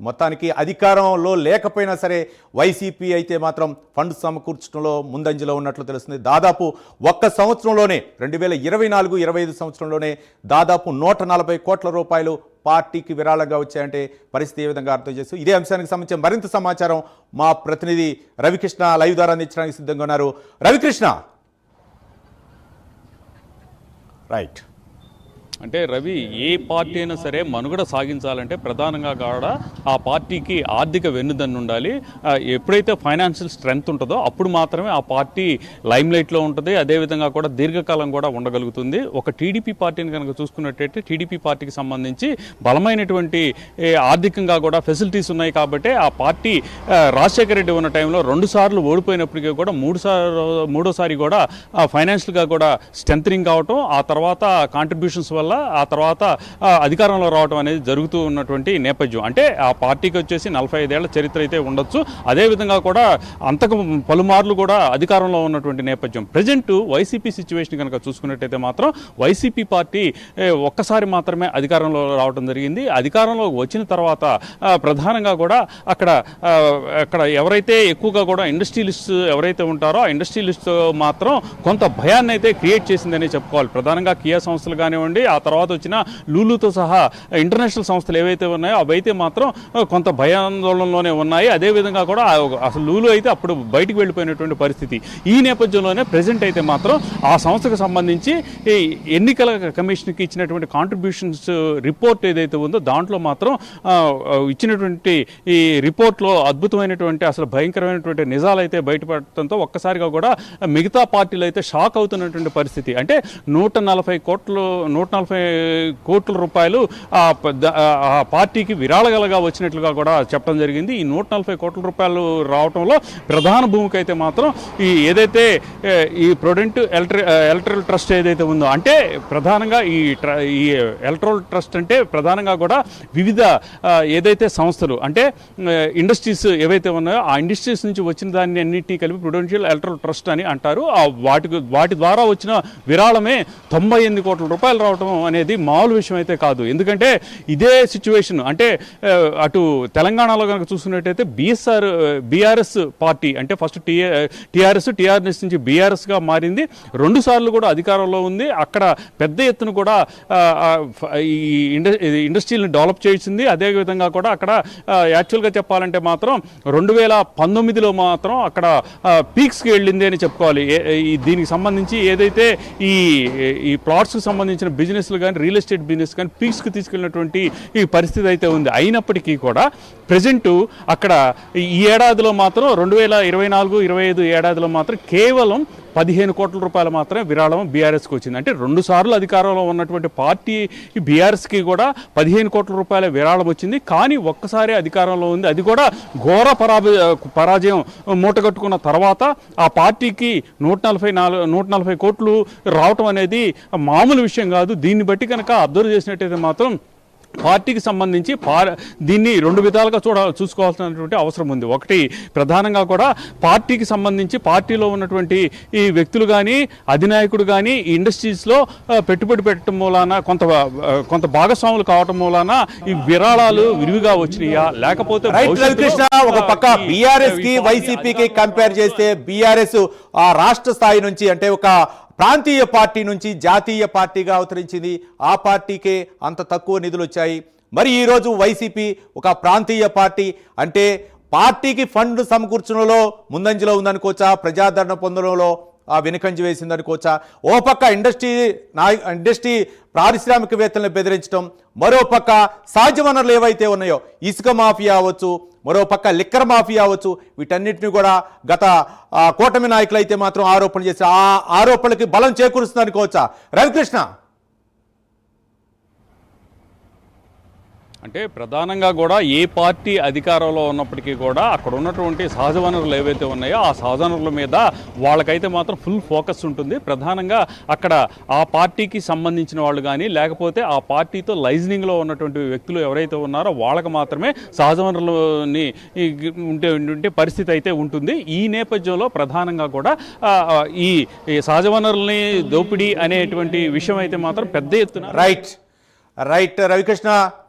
మొత్తానికి అధికారంలో లేకపోయినా సరే వైసీపీ అయితే మాత్రం ఫండ్ సమకూర్చడంలో ముందంజలో ఉన్నట్లు తెలుస్తుంది. దాదాపు ఒక్క సంవత్సరంలోనే 2024-25 సంవత్సరంలోనే దాదాపు 140 కోట్ల రూపాయలు పార్టీకి విరాళంగా వచ్చాయంటే పరిస్థితి ఏ విధంగా అర్థం చేస్తూ ఇదే అంశానికి సంబంధించిన మరింత సమాచారం మా ప్రతినిధి రవికృష్ణ లైవ్ ద్వారా అందించడానికి సిద్ధంగా ఉన్నారు. రవికృష్ణ, రైట్. అంటే రవి, ఏ పార్టీ అయినా సరే మనుగడ సాగించాలంటే ప్రధానంగా కూడా ఆ పార్టీకి ఆర్థిక వెన్నుదన్ను ఉండాలి. ఎప్పుడైతే ఫైనాన్షియల్ స్ట్రెంగ్త్ ఉంటుందో అప్పుడు మాత్రమే ఆ పార్టీ లైమ్లైట్లో ఉంటుంది. అదేవిధంగా కూడా దీర్ఘకాలం కూడా ఉండగలుగుతుంది. ఒక టీడీపీ పార్టీని కనుక చూసుకున్నట్టయితే టీడీపీ పార్టీకి సంబంధించి బలమైనటువంటి ఆర్థికంగా కూడా ఫెసిలిటీస్ ఉన్నాయి. కాబట్టి ఆ పార్టీ రాజశేఖర రెడ్డి ఉన్న టైంలో 2 సార్లు ఓడిపోయినప్పటికీ కూడా మూడోసారి కూడా ఫైనాన్షియల్గా కూడా స్ట్రెంథనింగ్ కావటం, ఆ తర్వాత కాంట్రిబ్యూషన్స్ వల్ల ఆ తర్వాత అధికారంలో రావడం అనేది జరుగుతూ ఉన్నటువంటి నేపథ్యం. అంటే ఆ పార్టీకి వచ్చేసి 45 ఏళ్ల చరిత్ర అయితే ఉండొచ్చు. అదేవిధంగా కూడా అంతకు పలుమార్లు కూడా అధికారంలో ఉన్నటువంటి నేపథ్యం. ప్రజెంట్ వైసీపీ సిచ్యువేషన్ కనుక చూసుకున్నట్టయితే మాత్రం వైసీపీ పార్టీ ఒక్కసారి మాత్రమే అధికారంలో రావడం జరిగింది. అధికారంలో వచ్చిన తర్వాత ప్రధానంగా కూడా అక్కడ ఎవరైతే ఎక్కువగా కూడా ఇండస్ట్రియలిస్ట్ ఎవరైతే ఉంటారో ఆ ఇండస్ట్రియలిస్ట్ మాత్రం కొంత భయాన్ని అయితే క్రియేట్ చేసిందని చెప్పుకోవాలి. ప్రధానంగా కియా సంస్థలు కానివ్వండి, ఆ తర్వాత వచ్చిన లూలుతో సహా ఇంటర్నేషనల్ సంస్థలు ఏవైతే ఉన్నాయో అవైతే మాత్రం కొంత భయాందోళనలోనే ఉన్నాయి. అదేవిధంగా కూడా అసలు లూలు అయితే అప్పుడు బయటికి వెళ్ళిపోయినటువంటి పరిస్థితి. ఈ నేపథ్యంలోనే ప్రజెంట్ అయితే మాత్రం ఆ సంస్థకు సంబంధించి ఎన్నికల కమిషన్కి ఇచ్చినటువంటి కాంట్రిబ్యూషన్స్ రిపోర్ట్ ఏదైతే ఉందో దాంట్లో మాత్రం ఇచ్చినటువంటి ఈ రిపోర్ట్లో అద్భుతమైనటువంటి అసలు భయంకరమైనటువంటి నిజాలు అయితే బయటపడటంతో ఒక్కసారిగా కూడా మిగతా పార్టీలు అయితే షాక్ అవుతున్నటువంటి పరిస్థితి. అంటే 140 కోట్ల రూపాయలు ఆ పార్టీకి విరాళగలగా వచ్చినట్లుగా కూడా చెప్పడం జరిగింది. ఈ 140 కోట్ల రూపాయలు రావడంలో ప్రధాన భూమిక అయితే మాత్రం ఏదైతే ఈ ప్రుడెంట్ ఎలక్ట్రల్ ట్రస్ట్ ఏదైతే ఉందో, అంటే ప్రధానంగా ఈ ఎలక్ట్రల్ ట్రస్ట్ అంటే ప్రధానంగా కూడా వివిధ ఏదైతే సంస్థలు అంటే ఇండస్ట్రీస్ ఏవైతే ఉన్నాయో ఆ ఇండస్ట్రీస్ నుంచి వచ్చిన దాన్ని అన్నింటినీ కలిపి ప్రుడెన్షియల్ ఎలక్ట్రల్ ట్రస్ట్ అని అంటారు. వాటి ద్వారా వచ్చిన విరాళమే 98 కోట్ల రూపాయలు రావటం అనేది మామూలు విషయం అయితే కాదు. ఎందుకంటే ఇదే సిచ్యువేషన్ అంటే అటు తెలంగాణలో కనుక చూసుకున్నట్టయితే బీఆర్ఎస్ పార్టీ అంటే ఫస్ట్ టీఆర్ఎస్ నుంచి బీఆర్ఎస్గా మారింది. 2 సార్లు కూడా అధికారంలో ఉంది. అక్కడ పెద్ద ఎత్తున కూడా ఈ ఇండస్ట్రీని డెవలప్ చేసింది. అదేవిధంగా కూడా అక్కడ యాక్చువల్గా చెప్పాలంటే మాత్రం 2019లో మాత్రం అక్కడ పీక్స్కి వెళ్ళింది అని చెప్పుకోవాలి. దీనికి సంబంధించి ఏదైతే ఈ ప్లాట్స్కి సంబంధించిన బిజినెస్లు కానీ రియల్ ఎస్టేట్ బిజినెస్ కానీ పీక్స్కి తీసుకెళ్ళినటువంటి ఈ పరిస్థితి అయితే ఉంది. అయినప్పటికీ కూడా ప్రజెంటు అక్కడ ఈ ఏడాదిలో మాత్రం 2024-25 ఏడాదిలో మాత్రం కేవలం 15 కోట్ల రూపాయలు మాత్రమే విరాళం బీఆర్ఎస్కి వచ్చింది. అంటే 2 సార్లు అధికారంలో ఉన్నటువంటి పార్టీ బీఆర్ఎస్కి కూడా 15 కోట్ల రూపాయల విరాళం వచ్చింది. కానీ ఒక్కసారి అధికారంలో ఉంది, అది కూడా ఘోర పరాజయం మూటగట్టుకున్న తర్వాత ఆ పార్టీకి 140 కోట్లు రావటం అనేది మామూలు విషయం కాదు. దీన్ని బట్టి కనుక అబ్జర్వ్ చేసినట్టయితే మాత్రం పార్టీకి సంబంధించి దీన్ని 2 విధాలుగా చూసుకోవాల్సినటువంటి అవసరం ఉంది. ఒకటి ప్రధానంగా కూడా పార్టీకి సంబంధించి పార్టీలో ఉన్నటువంటి ఈ వ్యక్తులు కానీ అధినాయకుడు కానీ ఈ ఇండస్ట్రీస్లో పెట్టుబడి పెట్టడం మూలాన కొంత భాగస్వాములు కావటం మూలాన ఈ విరాళాలు విరివిగా వచ్చినాయా లేకపోతే ఒక పక్క బీఆర్ఎస్ కి వైసీపీకి కంపేర్ చేస్తే బీఆర్ఎస్ ఆ రాష్ట్ర స్థాయి నుంచి అంటే ఒక ప్రాంతీయ పార్టీ నుంచి జాతీయ పార్టీగా అవతరించింది. ఆ పార్టీకే అంత తక్కువ నిధులు వచ్చాయి. మరి ఈరోజు వైసీపీ ఒక ప్రాంతీయ పార్టీ అంటే పార్టీకి ఫండ్ సమకూర్చడంలో ముందంజలో ఉందనుకోవచ్చా, ప్రజాదరణ పొందడంలో వెనుకంజ వేసిందనుకోవచ్చా? ఓ పక్క ఇండస్ట్రీ పారిశ్రామికవేత్తలను బెదిరించడం, మరో పక్క సహజ వనరులు ఏవైతే ఉన్నాయో ఇసుక మాఫియా అవ్వచ్చు, మరో పక్క లిక్కర్ మాఫియా అవ్వచ్చు, వీటన్నిటిని కూడా గత కూటమి నాయకులు అయితే మాత్రం ఆరోపణ చేసి ఆ ఆరోపణలకి బలం చేకూరుస్తుంది అనుకోవచ్చా? రవికృష్ణ, అంటే ప్రధానంగా కూడా ఏ పార్టీ అధికారంలో ఉన్నప్పటికీ కూడా అక్కడ ఉన్నటువంటి సహజ వనరులు ఏవైతే ఉన్నాయో ఆ సహజ వనరుల మీద వాళ్ళకైతే మాత్రం ఫుల్ ఫోకస్ ఉంటుంది. ప్రధానంగా అక్కడ ఆ పార్టీకి సంబంధించిన వాళ్ళు కానీ లేకపోతే ఆ పార్టీతో లైజనింగ్లో ఉన్నటువంటి వ్యక్తులు ఎవరైతే ఉన్నారో వాళ్ళకి మాత్రమే సహజ వనరులని ఉంటే పరిస్థితి అయితే ఉంటుంది. ఈ నేపథ్యంలో ప్రధానంగా కూడా ఈ సహజ వనరులని దోపిడీ అనేటువంటి విషయం అయితే మాత్రం పెద్ద ఎత్తున రైట్ రవికృష్ణ